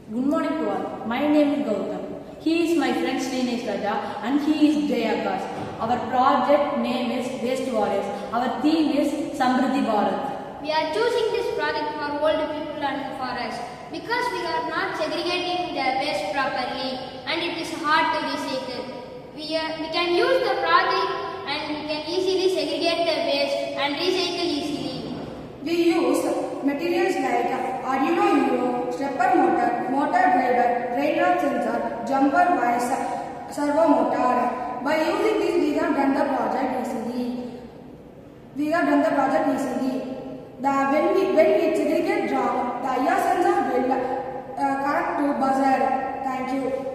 Good morning to all. My name is Gautam. He is my friend Srinesh Raja and he is Jayakas. Our project name is Waste Warriors. Our theme is Samriddhi Bharat. We are choosing this project for old people and for us because we are not segregating the waste properly and it is hard to recycle. We can use the project and we can easily segregate the waste and recycle easily. We use materials like Arduino Euro, stepper motor, motor driver, raindrop sensor, jumper wires, servo motor. By using these, we have done the project easily. When we segregate drop, the IR sensor will connect to buzzer. Thank you.